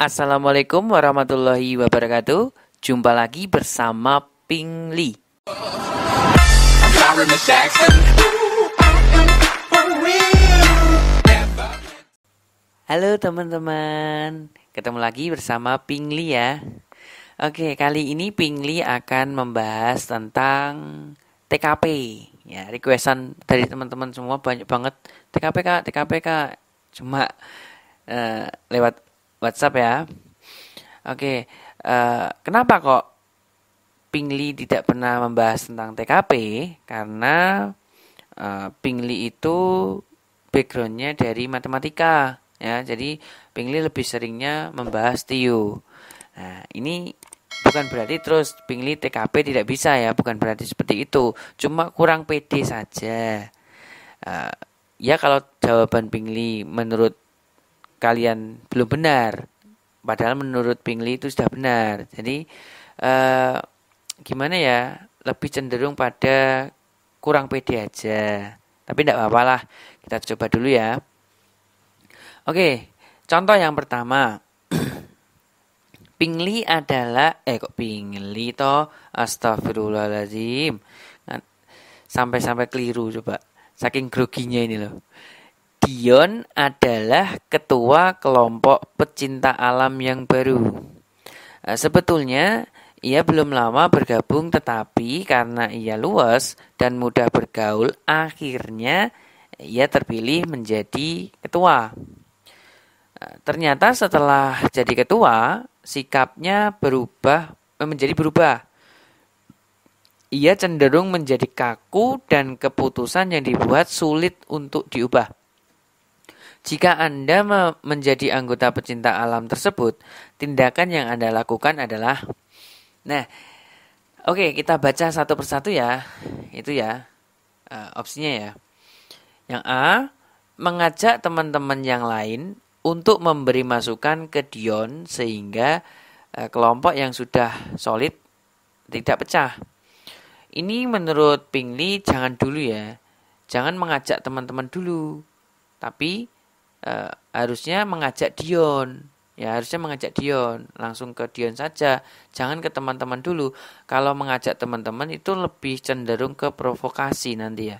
Assalamualaikum warahmatullahi wabarakatuh. Jumpa lagi bersama Pingli. Halo teman-teman, ketemu lagi bersama Pingli ya. Oke, kali ini Pingli akan membahas tentang TKP. Ya, requestan dari teman-teman semua banyak banget TKP Kak, TKP Kak. Cuma lewat WhatsApp ya. Oke, kenapa kok Pingli tidak pernah membahas tentang TKP? Karena Pingli itu backgroundnya dari matematika, ya. Jadi Pingli lebih seringnya membahas TIO. Nah, ini bukan berarti terus Pingli TKP tidak bisa ya, bukan berarti seperti itu. Cuma kurang pede saja. Ya kalau jawaban Pingli menurut kalian belum benar, padahal menurut Pingli itu sudah benar. Jadi gimana ya, lebih cenderung pada kurang pede aja. Tapi tidak apa-apa lah, kita coba dulu ya. Oke, contoh yang pertama. Pingli adalah kok Pingli toh, astagfirullahaladzim. Sampai keliru coba, saking groginya ini loh. Dion adalah ketua kelompok pecinta alam yang baru. Sebetulnya ia belum lama bergabung, tetapi karena ia luas dan mudah bergaul, akhirnya ia terpilih menjadi ketua. Ternyata setelah jadi ketua, sikapnya menjadi berubah. Ia cenderung menjadi kaku dan keputusan yang dibuat sulit untuk diubah. Jika Anda menjadi anggota pecinta alam tersebut, tindakan yang Anda lakukan adalah, oke, kita baca satu persatu ya. Itu ya, opsinya ya. Yang A, mengajak teman-teman yang lain untuk memberi masukan ke Dion sehingga kelompok yang sudah solid tidak pecah. Ini menurut Pingli jangan dulu ya. Jangan mengajak teman-teman dulu. Tapi harusnya mengajak Dion. Ya, harusnya mengajak Dion. Langsung ke Dion saja. Jangan ke teman-teman dulu. Kalau mengajak teman-teman itu lebih cenderung ke provokasi nanti ya.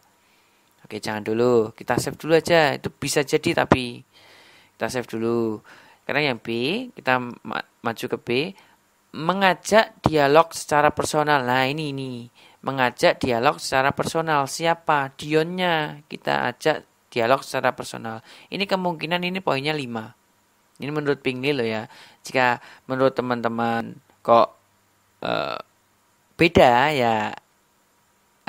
Oke, jangan dulu. Kita save dulu aja. Itu bisa jadi tapi kita save dulu. Karena yang B, kita maju ke B. Mengajak dialog secara personal. Nah, ini. Mengajak dialog secara personal. Siapa? Dionnya. Kita ajak dialog secara personal. Ini kemungkinan ini poinnya 5. Ini menurut Pingli loh ya. Jika menurut teman-teman kok beda ya,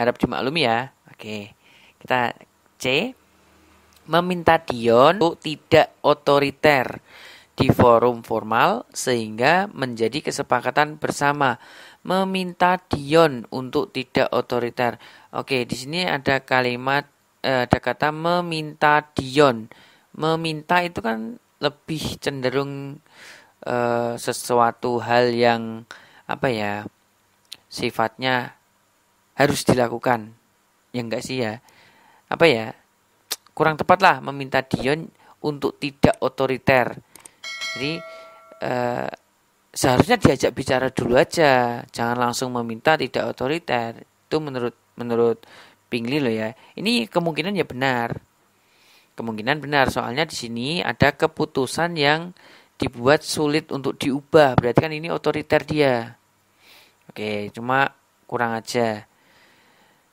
harap dimaklumi ya. Oke. Kita C. Meminta Dion untuk tidak otoriter di forum formal sehingga menjadi kesepakatan bersama. Meminta Dion untuk tidak otoriter. Oke, di sini ada kalimat, ada kata meminta Dion. Meminta itu kan lebih cenderung sesuatu hal yang sifatnya harus dilakukan. Ya enggak sih ya? Kurang tepat lah meminta Dion untuk tidak otoriter. Jadi seharusnya diajak bicara dulu aja, jangan langsung meminta tidak otoriter. Itu menurut Pingli loh ya. Ini kemungkinan ya benar. Kemungkinan benar, soalnya di sini ada keputusan yang dibuat sulit untuk diubah. Berarti kan ini otoriter dia. Oke, cuma kurang aja.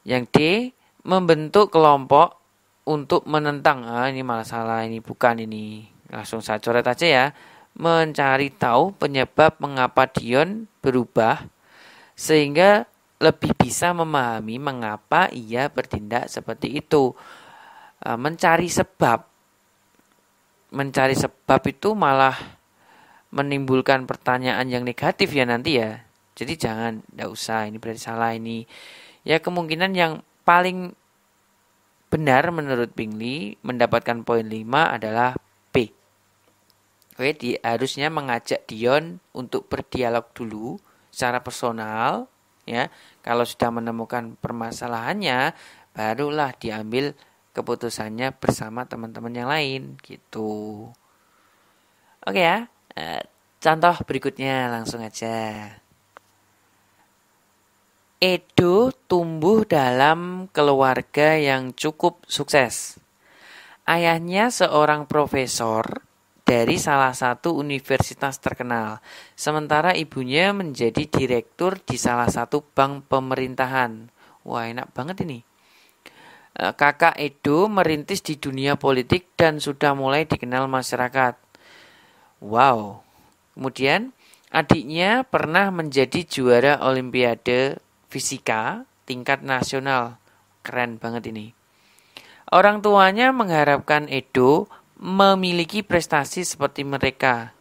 Yang D, membentuk kelompok untuk menentang. Ini malah salah, ini bukan ini. Langsung saya coret aja ya. Mencari tahu penyebab mengapa Dion berubah sehingga lebih bisa memahami mengapa ia bertindak seperti itu. Mencari sebab itu malah menimbulkan pertanyaan yang negatif ya nanti ya. Jadi tidak usah, ini berarti salah ini. Ya, kemungkinan yang paling benar menurut Pingli mendapatkan poin 5 adalah B. Oke, harusnya mengajak Dion untuk berdialog dulu secara personal ya. Kalau sudah menemukan permasalahannya, barulah diambil keputusannya bersama teman-teman yang lain gitu. Oke ya. Contoh berikutnya langsung aja. Edo tumbuh dalam keluarga yang cukup sukses. Ayahnya seorang profesor dari salah satu universitas terkenal, sementara ibunya menjadi direktur di salah satu bank pemerintahan. Wah, enak banget ini. Kakak Edo merintis di dunia politik dan sudah mulai dikenal masyarakat. Wow. Kemudian, adiknya pernah menjadi juara Olimpiade Fisika tingkat nasional. Keren banget ini. Orang tuanya mengharapkan Edo memiliki prestasi seperti mereka.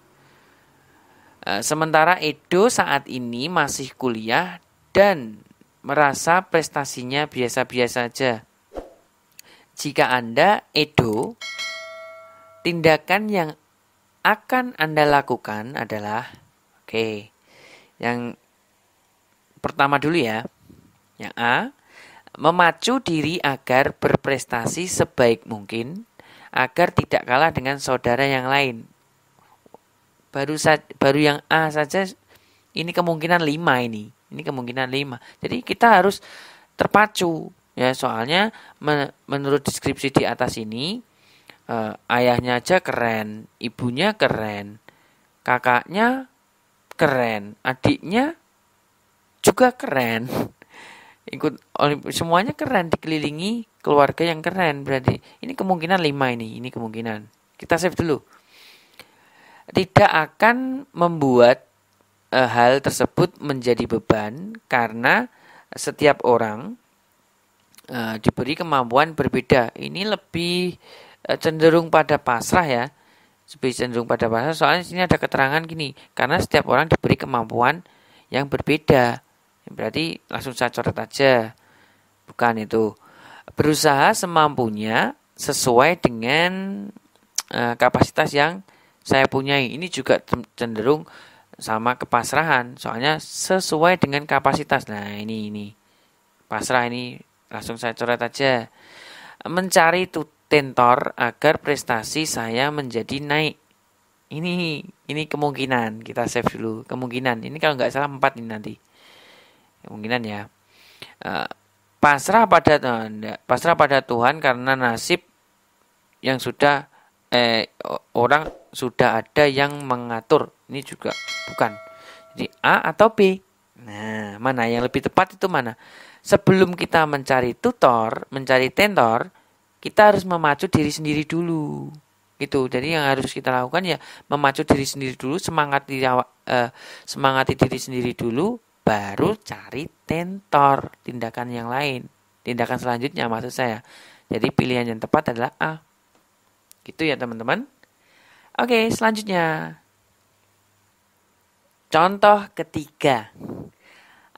Sementara Edo saat ini masih kuliah dan merasa prestasinya biasa-biasa saja. Jika Anda Edo, tindakan yang akan Anda lakukan adalah, yang pertama dulu ya. Yang A, memacu diri agar berprestasi sebaik mungkin, agar tidak kalah dengan saudara yang lain. Baru yang A saja, ini kemungkinan 5 ini. Ini kemungkinan 5. Jadi kita harus terpacu. Ya, soalnya menurut deskripsi di atas ini, ayahnya aja keren, ibunya keren, kakaknya keren, adiknya juga keren. Semuanya keren, dikelilingi keluarga yang keren. Berarti ini kemungkinan 5 ini kemungkinan. Kita save dulu. Tidak akan membuat hal tersebut menjadi beban karena setiap orang diberi kemampuan berbeda. Ini lebih cenderung pada pasrah ya. Lebih cenderung pada pasrah, soalnya sini ada keterangan gini, karena setiap orang diberi kemampuan yang berbeda. Berarti langsung saya coret aja. Bukan itu. Berusaha semampunya sesuai dengan kapasitas yang saya punyai. Ini juga cenderung sama kepasrahan. Soalnya sesuai dengan kapasitas. Nah, ini. Pasrah ini langsung saya coret aja. Mencari tutor agar prestasi saya menjadi naik. Ini kemungkinan. Kita save dulu. Kemungkinan. Ini kalau nggak salah 4 ini nanti. Kemungkinan ya. Pasrah pada Tuhan karena nasib yang sudah orang sudah ada yang mengatur. Ini juga bukan. Jadi A atau B. Nah, mana yang lebih tepat itu mana? Sebelum kita mencari tutor, mencari tentor, kita harus memacu diri sendiri dulu. Gitu. Jadi yang harus kita lakukan ya memacu diri sendiri dulu, semangati diri sendiri dulu, baru cari tentor, tindakan yang lain. Tindakan selanjutnya maksud saya. Jadi pilihan yang tepat adalah A. Gitu ya teman-teman. Oke, selanjutnya. Contoh ketiga.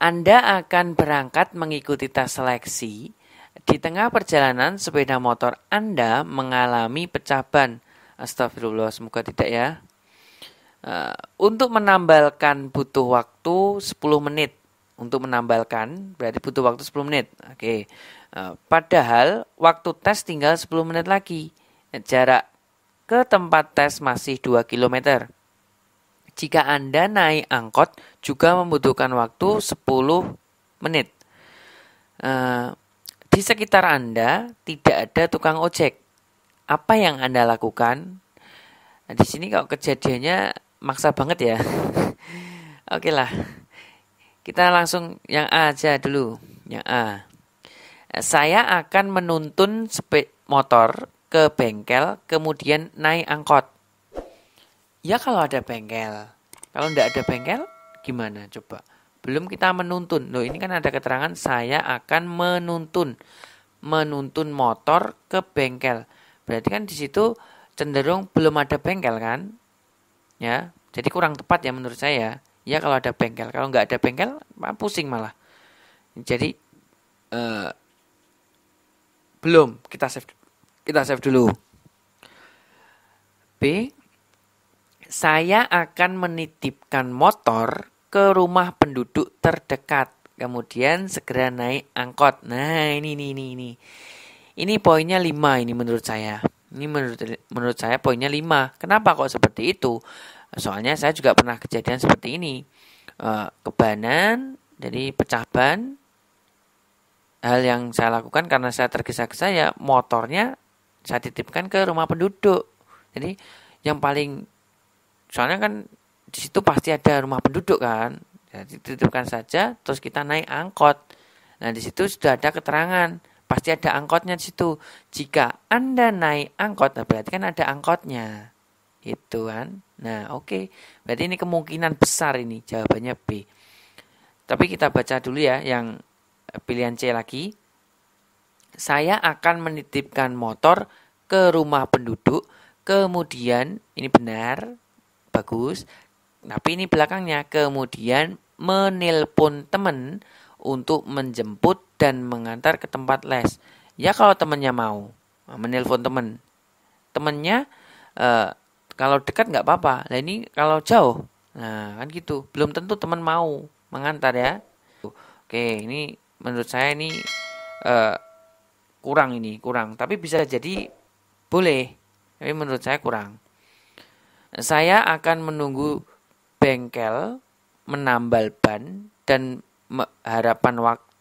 Anda akan berangkat mengikuti tes seleksi. Di tengah perjalanan sepeda motor Anda mengalami pecah ban. Astagfirullah, semoga tidak ya. Untuk menambalkan butuh waktu 10 menit. Untuk menambalkan berarti butuh waktu 10 menit. Oke. Padahal waktu tes tinggal 10 menit lagi. Jarak ke tempat tes masih 2 km. Jika Anda naik angkot juga membutuhkan waktu 10 menit. Di sekitar Anda tidak ada tukang ojek. Apa yang Anda lakukan? Nah, di sini kalau kejadiannya maksa banget ya. Oke lah. Kita langsung yang A aja dulu. Yang A. Saya akan menuntun motor ke bengkel, kemudian naik angkot. Ya kalau ada bengkel. Kalau tidak ada bengkel, gimana coba? Belum kita menuntun. Loh, ini kan ada keterangan saya akan menuntun motor ke bengkel. Berarti kan di situ cenderung belum ada bengkel kan? Ya, jadi kurang tepat ya menurut saya. Ya kalau ada bengkel. Kalau nggak ada bengkel, pusing malah. Jadi belum, kita save dulu. B. Saya akan menitipkan motor ke rumah penduduk terdekat. Kemudian segera naik angkot. Nah, ini. Ini poinnya 5 ini menurut saya. Ini menurut saya poinnya 5. Kenapa kok seperti itu? Soalnya saya juga pernah kejadian seperti ini. Kebanan, jadi pecah ban. Hal yang saya lakukan karena saya tergesa-gesa ya motornya saya titipkan ke rumah penduduk. Jadi yang paling, soalnya kan di situ pasti ada rumah penduduk kan. Jadi titipkan saja, terus kita naik angkot. Nah di situ sudah ada keterangan, pasti ada angkotnya di situ. Jika Anda naik angkot, nah berarti kan ada angkotnya, itu kan. Nah oke, berarti ini kemungkinan besar ini jawabannya B. Tapi kita baca dulu ya yang pilihan C lagi. Saya akan menitipkan motor ke rumah penduduk, kemudian ini benar, bagus. Tapi ini belakangnya, kemudian menelpon teman untuk menjemput dan mengantar ke tempat les. Ya kalau temannya mau, menelpon teman. Temannya kalau dekat nggak apa-apa. Nah ini kalau jauh, nah kan gitu. Belum tentu teman mau mengantar ya. Oke, ini menurut saya ini kurang. Tapi bisa jadi boleh. Tapi menurut saya kurang. Saya akan menunggu bengkel menambal ban dan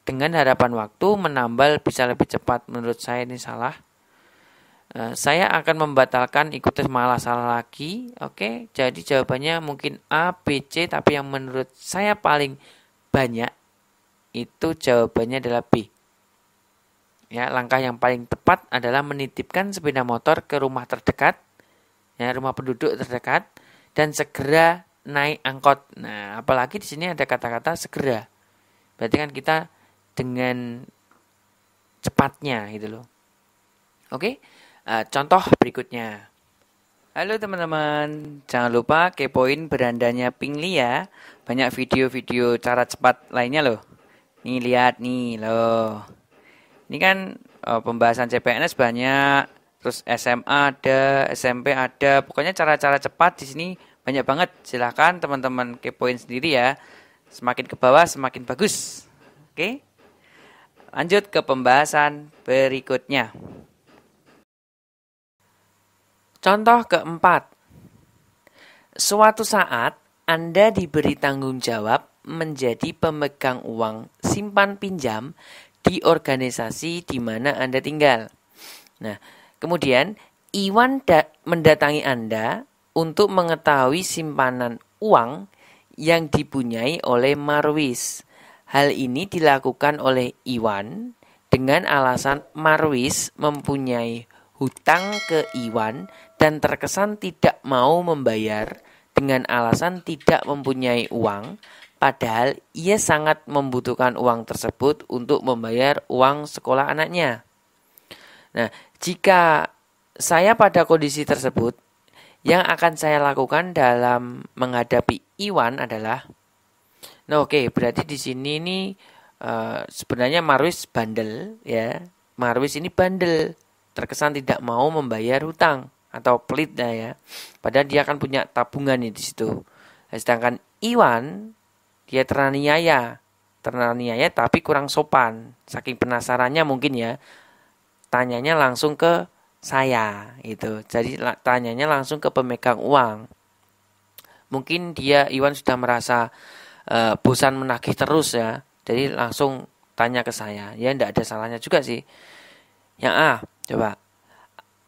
dengan harapan waktu menambal bisa lebih cepat. Menurut saya ini salah. Saya akan membatalkan ikut tes, malah salah lagi. Oke, jadi jawabannya mungkin A, B, C, tapi yang menurut saya paling banyak itu jawabannya adalah B. Ya, langkah yang paling tepat adalah menitipkan sepeda motor ke rumah terdekat, ya, rumah penduduk terdekat, dan segera naik angkot. Nah, apalagi di sini ada kata-kata segera. Berarti kan kita dengan cepatnya gitu loh. Oke, contoh berikutnya. Halo teman-teman, jangan lupa kepoin berandanya Pingli ya. Banyak video-video cara cepat lainnya loh. Nih lihat nih loh. Ini kan pembahasan CPNS banyak, terus SMA ada, SMP ada, pokoknya cara-cara cepat di sini banyak banget. Silahkan teman-teman kepoin sendiri ya. Semakin ke bawah semakin bagus. Oke, lanjut ke pembahasan berikutnya. Contoh keempat. Suatu saat Anda diberi tanggung jawab menjadi pemegang uang simpan pinjam di organisasi di mana Anda tinggal. Nah, kemudian Iwan mendatangi Anda untuk mengetahui simpanan uang yang dipunyai oleh Marwis. Hal ini dilakukan oleh Iwan dengan alasan Marwis mempunyai hutang ke Iwan dan terkesan tidak mau membayar dengan alasan tidak mempunyai uang. Padahal ia sangat membutuhkan uang tersebut untuk membayar uang sekolah anaknya. Nah, jika saya pada kondisi tersebut, yang akan saya lakukan dalam menghadapi Iwan adalah, nah oke, berarti di sini nih sebenarnya Marwis bandel ya. Marwis ini bandel, terkesan tidak mau membayar hutang atau pelit ya. Padahal dia kan punya tabungan nih di situ. Sedangkan Iwan dia teraniaya tapi kurang sopan. Saking penasarannya mungkin ya, tanyanya langsung ke saya gitu. Jadi tanyanya langsung ke pemegang uang. Mungkin Iwan sudah merasa bosan menagih terus ya. Jadi langsung tanya ke saya. Ya enggak ada salahnya juga sih. Yang A, coba.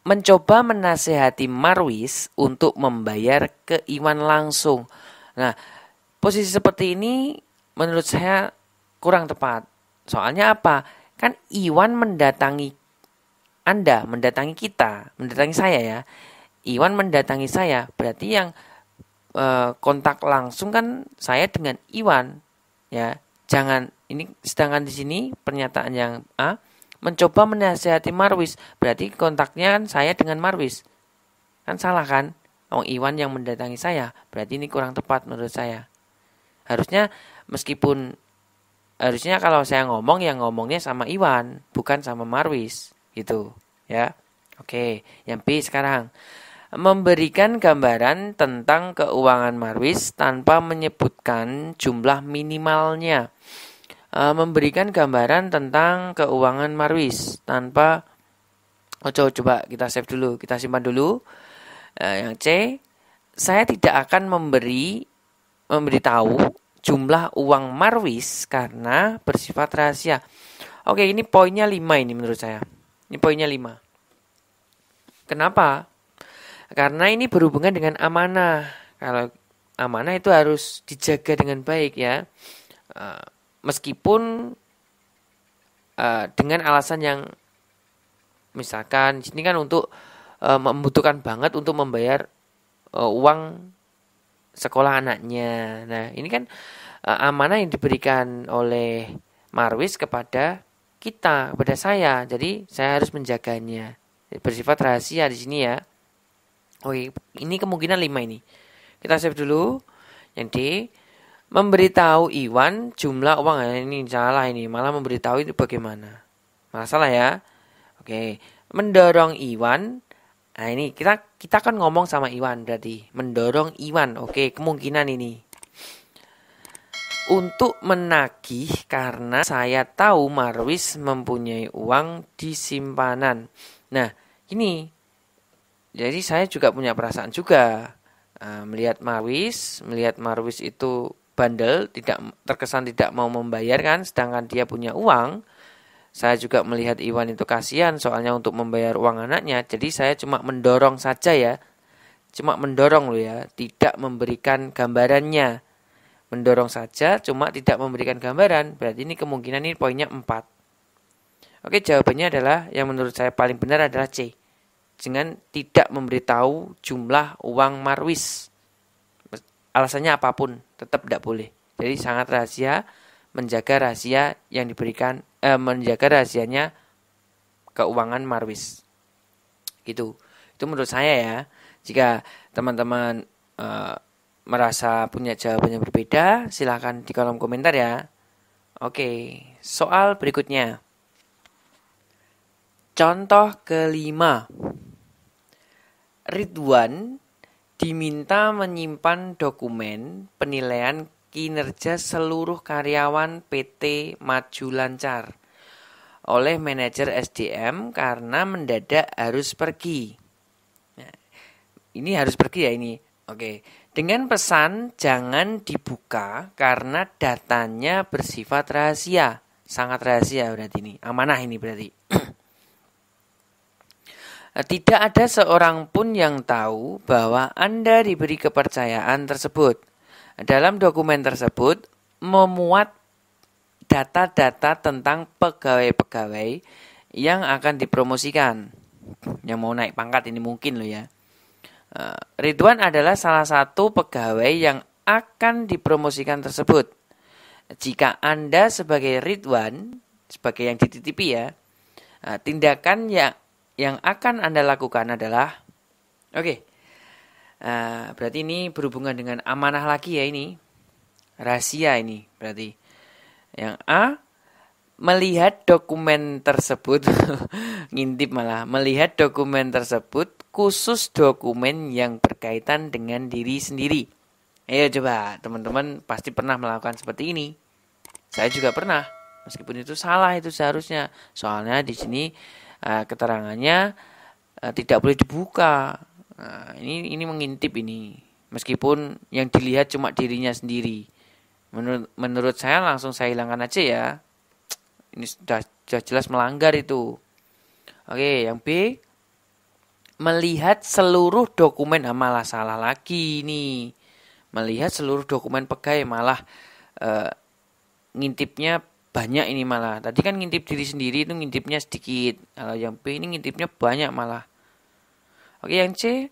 Mencoba menasehati Marwis untuk membayar ke Iwan langsung. Nah, posisi seperti ini menurut saya kurang tepat. Soalnya apa? Kan Iwan mendatangi Anda, mendatangi kita, mendatangi saya ya. Iwan mendatangi saya, berarti yang kontak langsung kan saya dengan Iwan. Ya, jangan ini, sedangkan di sini pernyataan yang A, mencoba menasihati Marwis, berarti kontaknya kan saya dengan Marwis. Kan salah kan? Iwan yang mendatangi saya, berarti ini kurang tepat menurut saya. Harusnya kalau saya ngomong yang ngomongnya sama Iwan, bukan sama Marwis, gitu, ya. Oke, yang B sekarang. Memberikan gambaran tentang keuangan Marwis tanpa menyebutkan jumlah minimalnya. Memberikan gambaran tentang keuangan Marwis tanpa coba kita save dulu, kita simpan dulu. Yang C, saya tidak akan memberitahu jumlah uang Marwis karena bersifat rahasia. Oke, ini poinnya 5 ini menurut saya. Ini poinnya 5. Kenapa? Karena ini berhubungan dengan amanah. Kalau amanah itu harus dijaga dengan baik ya. Meskipun dengan alasan yang misalkan di sini kan untuk membutuhkan banget untuk membayar uang sekolah anaknya. Nah, ini kan amanah yang diberikan oleh Marwis kepada kita, kepada saya. Jadi, saya harus menjaganya. Bersifat rahasia di sini ya. Oke, ini kemungkinan 5 ini. Kita save dulu. Yang D, memberitahu Iwan jumlah uang. Ini salah ini, malah memberitahu itu bagaimana? Malah salah ya. Oke, mendorong Iwan. Nah, ini kita kan ngomong sama Iwan berarti mendorong Iwan. Oke, kemungkinan ini untuk menagih karena saya tahu Marwis mempunyai uang di simpanan. Nah, ini jadi saya juga punya perasaan juga melihat Marwis itu bandel, terkesan tidak mau membayar kan, sedangkan dia punya uang. Saya juga melihat Iwan itu kasihan soalnya untuk membayar uang anaknya. Jadi saya cuma mendorong saja ya. Cuma mendorong loh ya. Tidak memberikan gambarannya. Mendorong saja cuma tidak memberikan gambaran. Berarti ini kemungkinan ini poinnya 4. Oke, jawabannya adalah yang menurut saya paling benar adalah C. Dengan tidak memberitahu jumlah uang Marwis. Alasannya apapun tetap tidak boleh. Jadi sangat rahasia. Menjaga rahasia yang diberikan, menjaga rahasianya keuangan Marwis. Gitu. Itu menurut saya ya. Jika teman-teman merasa punya jawaban yang berbeda, silahkan di kolom komentar ya. Oke, soal berikutnya. Contoh kelima. Ridwan diminta menyimpan dokumen penilaian kinerja seluruh karyawan PT Maju Lancar oleh manajer SDM karena mendadak harus pergi. Nah, ini harus pergi ya ini. Oke, dengan pesan jangan dibuka karena datanya bersifat rahasia. Sangat rahasia berarti ini. Amanah ini berarti. Tidak ada seorang pun yang tahu bahwa Anda diberi kepercayaan tersebut. Dalam dokumen tersebut memuat data-data tentang pegawai-pegawai yang akan dipromosikan. Yang mau naik pangkat ini mungkin loh ya. Ridwan adalah salah satu pegawai yang akan dipromosikan tersebut. Jika Anda sebagai Ridwan, sebagai yang dititipi ya, tindakan yang akan Anda lakukan adalah berarti ini berhubungan dengan amanah lagi ya ini. Rahasia ini berarti. Yang A, melihat dokumen tersebut, ngintip malah, melihat dokumen tersebut khusus dokumen yang berkaitan dengan diri sendiri. Ayo coba, teman-teman pasti pernah melakukan seperti ini. Saya juga pernah, meskipun itu salah itu seharusnya. Soalnya di sini keterangannya tidak boleh dibuka. Nah, ini mengintip ini. Meskipun yang dilihat cuma dirinya sendiri. Menurut saya langsung saya hilangkan aja ya. Ini sudah jelas melanggar itu. Oke, yang B. Melihat seluruh dokumen. Malah salah lagi nih. Melihat seluruh dokumen pegawai. Malah ngintipnya banyak ini malah. Tadi kan ngintip diri sendiri itu ngintipnya sedikit. Kalau yang B ini ngintipnya banyak malah. Oke, yang C,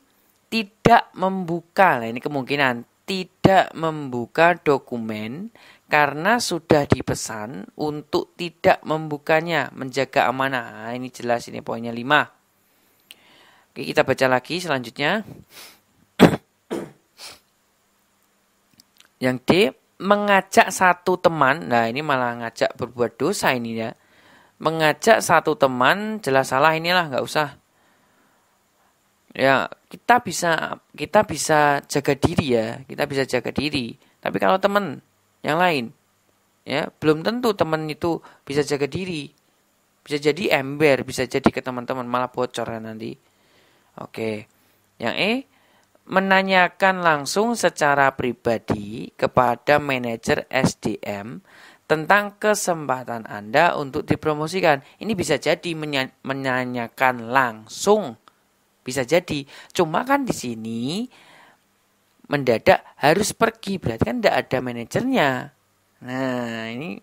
tidak membuka. Nah, ini kemungkinan tidak membuka dokumen karena sudah dipesan untuk tidak membukanya, menjaga amanah. Nah, ini jelas ini poinnya 5. Oke, kita baca lagi selanjutnya. Yang D, mengajak satu teman. Nah, ini malah ngajak berbuat dosa ini ya. Mengajak satu teman, jelas salah inilah, nggak usah. Ya, kita bisa jaga diri ya, kita bisa jaga diri. Tapi kalau teman yang lain, ya belum tentu teman itu bisa jaga diri. Bisa jadi ember, bisa jadi ke teman-teman malah bocor kan nanti. Oke, yang E, menanyakan langsung secara pribadi kepada manajer SDM tentang kesempatan Anda untuk dipromosikan. Ini bisa jadi menanyakan langsung. Bisa jadi. Cuma kan di sini mendadak harus pergi, berarti kan tidak ada manajernya. Nah, ini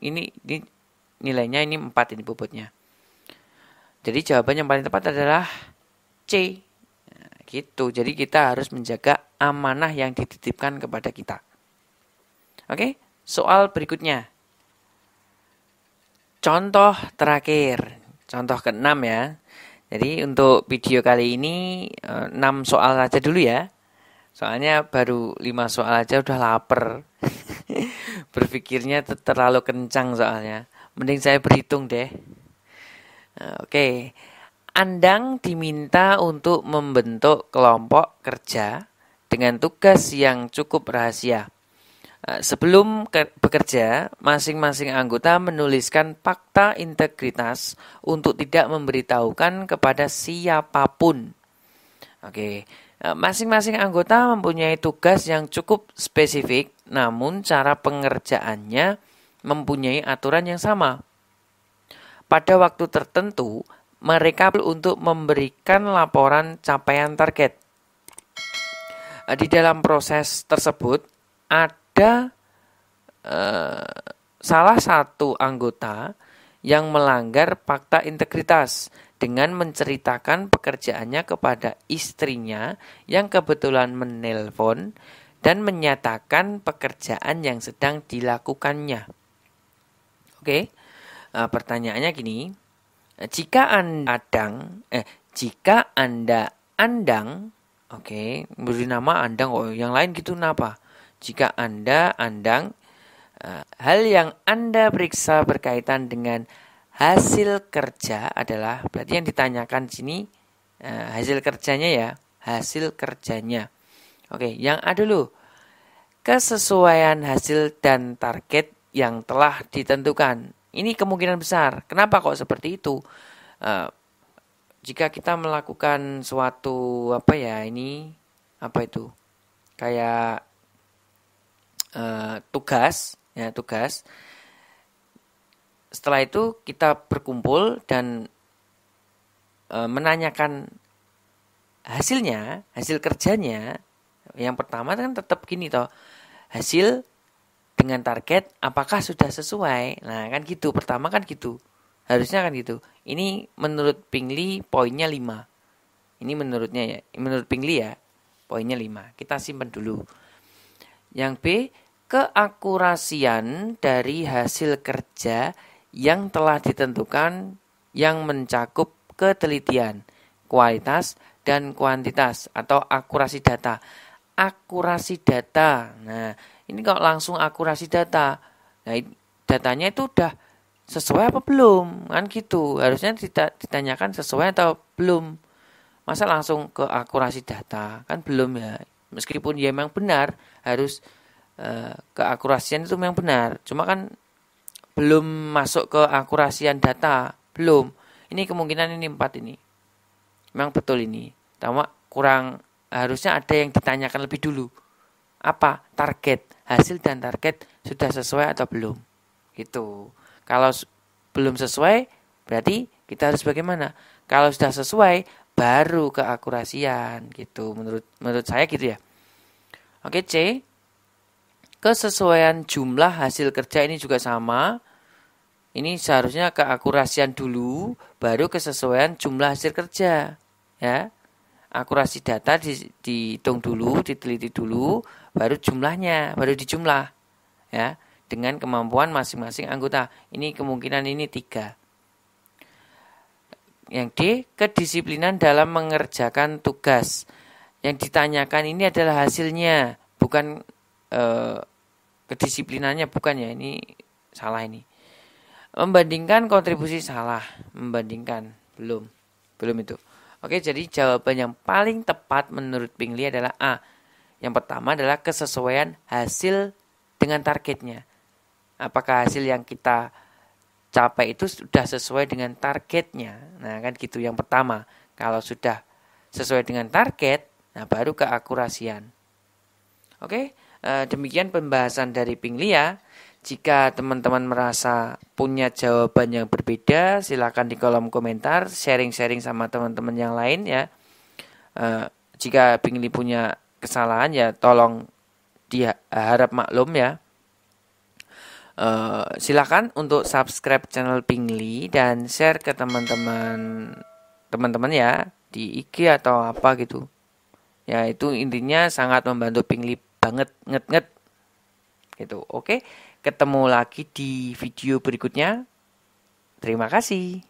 nilainya ini 4 ini bobotnya. Jadi jawaban yang paling tepat adalah C. Gitu. Jadi kita harus menjaga amanah yang dititipkan kepada kita. Oke, soal berikutnya. Contoh terakhir. Contoh ke-6 ya. Jadi untuk video kali ini 6 soal aja dulu ya. Soalnya baru 5 soal aja udah lapar. Berpikirnya terlalu kencang soalnya. Mending saya berhitung deh. Oke. Andang diminta untuk membentuk kelompok kerja dengan tugas yang cukup rahasia. Sebelum bekerja, masing-masing anggota menuliskan fakta integritas untuk tidak memberitahukan kepada siapapun. Oke, masing-masing anggota mempunyai tugas yang cukup spesifik, namun cara pengerjaannya mempunyai aturan yang sama. Pada waktu tertentu, mereka perlu untuk memberikan laporan capaian target. Di dalam proses tersebut ada salah satu anggota yang melanggar fakta integritas dengan menceritakan pekerjaannya kepada istrinya yang kebetulan menelpon dan menyatakan pekerjaan yang sedang dilakukannya. Oke, pertanyaannya gini. Jika Anda andang, oke, beri nama andang, yang lain gitu kenapa? Jika Anda andang, hal yang Anda periksa berkaitan dengan hasil kerja adalah, berarti yang ditanyakan di sini hasil kerjanya ya, hasil kerjanya. Oke, yang A dulu, kesesuaian hasil dan target yang telah ditentukan. Ini kemungkinan besar. Kenapa kok seperti itu? Jika kita melakukan suatu kayak tugas. Setelah itu kita berkumpul dan menanyakan hasil kerjanya. Yang pertama kan tetap gini toh, hasil dengan target apakah sudah sesuai. Nah kan gitu, pertama kan gitu, harusnya kan gitu. Ini menurut Pingley poinnya 5. Ini menurutnya ya, menurut Pingley ya, poinnya 5. Kita simpan dulu. Yang B, keakurasian dari hasil kerja yang telah ditentukan yang mencakup ketelitian, kualitas, dan kuantitas atau akurasi data. Akurasi data. Nah, ini kalau langsung akurasi data, nah datanya itu udah sesuai apa belum? Kan gitu. Harusnya ditanyakan sesuai atau belum. Masa langsung ke akurasi data? Kan belum ya. Meskipun ya memang benar, harus keakurasian itu memang benar. Cuma kan belum masuk ke akurasian data, belum. Ini kemungkinan ini 4 ini. Memang betul ini. Cuma kurang, harusnya ada yang ditanyakan lebih dulu. Apa? Target. Hasil dan target sudah sesuai atau belum? Gitu. Kalau belum sesuai, berarti kita harus bagaimana? Kalau sudah sesuai, baru keakurasian. Gitu. Menurut saya gitu ya. Oke, C. Kesesuaian jumlah hasil kerja ini juga sama. Ini seharusnya keakurasian dulu, baru kesesuaian jumlah hasil kerja. Ya. Akurasi data dihitung dulu, diteliti dulu, baru jumlahnya, baru dijumlah. Ya, dengan kemampuan masing-masing anggota. Ini kemungkinan ini 3. Yang D, kedisiplinan dalam mengerjakan tugas. Yang ditanyakan ini adalah hasilnya, bukan kedisiplinannya, bukan ya, ini salah ini. Membandingkan kontribusi salah, membandingkan belum itu. Oke, jadi jawaban yang paling tepat menurut Pingley adalah A. Yang pertama adalah kesesuaian hasil dengan targetnya. Apakah hasil yang kita capai itu sudah sesuai dengan targetnya? Nah, kan gitu yang pertama. Kalau sudah sesuai dengan target, Nah, baru keakurasian. Oke, demikian pembahasan dari Pingli ya. Jika teman-teman merasa punya jawaban yang berbeda, silakan di kolom komentar, sharing-sharing sama teman-teman yang lain ya. Jika Pingli punya kesalahan ya tolong diharap maklum ya. Silakan untuk subscribe channel Pingli dan share ke teman-teman ya di IG atau apa gitu. Ya itu intinya sangat membantu Pingli banget nget gitu. Oke, ketemu lagi di video berikutnya. Terima kasih.